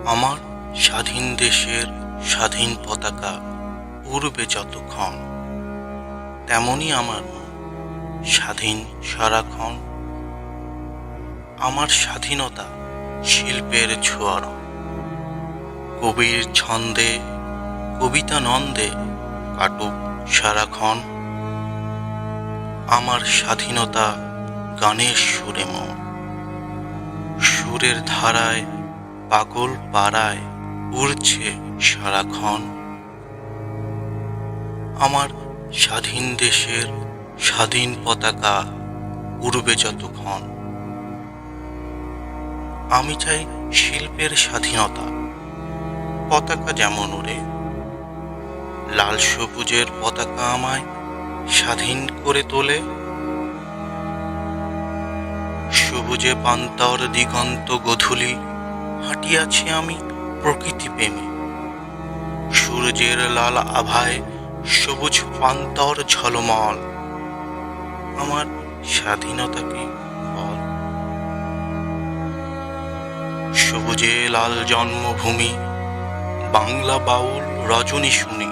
আমার স্বাধীন দেশের স্বাধীন পতাকা উড়বে যতক্ষণ, তেমনি আমার মন স্বাধীন সারাক্ষণ। আমার স্বাধীনতা শিল্পের ছোঁয়ার, কবির ছন্দে কবিতা নন্দে কাটুক সারাক্ষণ। আমার স্বাধীনতা গানের সুরে মন, সুরের ধারায় পাগল পাড়ায় উড়ছে সারাক্ষণ। আমার স্বাধীন দেশের স্বাধীন পতাকা উড়বে যতক্ষণ। আমি চাই শিল্পের স্বাধীনতা, পতাকা যেমন উড়ে। লাল সবুজের পতাকা আমায় স্বাধীন করে তোলে। সবুজে পান্তর দিগন্ত গধূলি হাঁটিয়াছি আমি প্রকৃতি প্রেমে। সূর্যের লাল আভায় সবুজ পান্তর ঝলমল। আমার স্বাধীনতাকে বল। সবুজে লাল জন্মভূমি, বাংলা বাউল রজনী শুনি।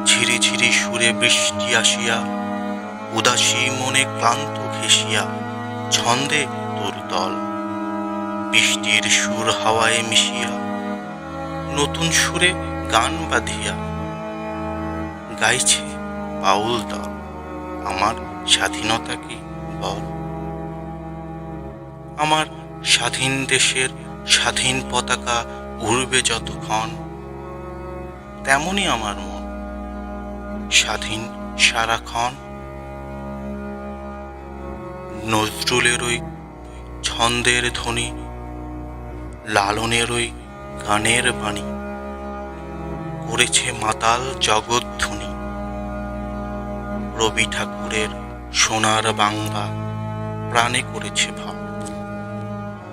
ঝিরি ঝিরি সুরে বৃষ্টি আসিয়া, উদাসী মনে ক্লান্ত ঘেঁষিয়া ছন্দে দুর্দল। বৃষ্টির সুর হাওয়ায় মিশিয়া, নতুন সুরে গান বাঁধিয়া গাইছে বাউল দল। আমার স্বাধীনতা কি বল। আমার স্বাধীন দেশের স্বাধীন পতাকা উড়বে যতক্ষণ, তেমনি আমার মন স্বাধীন সারাক্ষণ। নজরুলের ওই ছন্দের ধ্বনি, লালনের ওই গানের বাণী করেছে মাতাল জগৎধ্বনি। রবি ঠাকুরের সোনার বাংলা প্রাণে করেছে ভাব।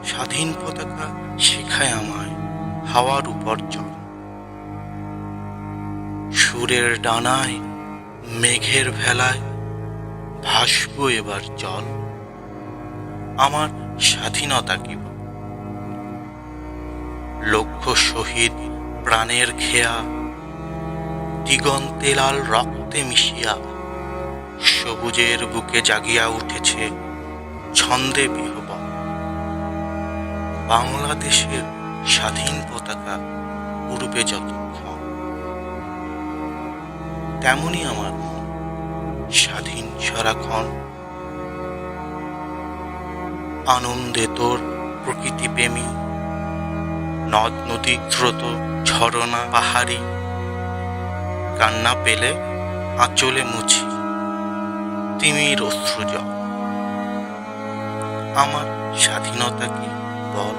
স্বাধীন পতাকা শেখায় আমায় হাওয়ার উপর চল। সুরের ডানায় মেঘের ভেলায় ভাসবো এবার চল। আমার স্বাধীনতা কি বল। লক্ষ শহীদ প্রাণের খেয়া, দিগন্তে লাল রক্তে মিশিয়া সবুজের বুকে জাগিয়া উঠেছে ছন্দে বিহবল। বাংলাদেশের স্বাধীন পতাকা উড়বে যতক্ষণ, তেমনি আমার মন স্বাধীন সারাক্ষণ। আনন্দে তোর প্রকৃতি প্রেমী, নদ নদী স্রোত ঝরনা পাহাড়ি। কান্না পেলে আঁচলে মুছি তিমির অশ্রুজল। আমার স্বাধীনতা কি বল।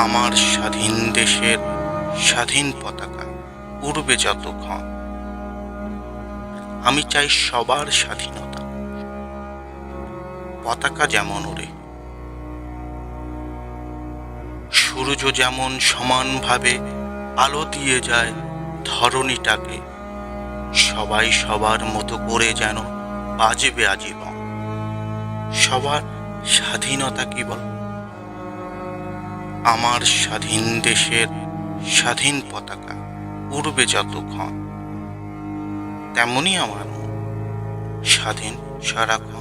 আমার স্বাধীন দেশের স্বাধীন পতাকা উড়বে যতক্ষণ। আমি চাই সবার স্বাধীনতা, পতাকা যেমন ওড়ে। সূর্য যেমন সমানভাবে আলো দিয়ে যায় ধরণীটাকে, সবাই সবার মতো করে যেন বাজবে আজীবন। সবার স্বাধীনতা কি বল। আমার স্বাধীন দেশের স্বাধীন পতাকা উড়বে যতক্ষণ, তেমনি আমার মন স্বাধীন সারাক্ষণ।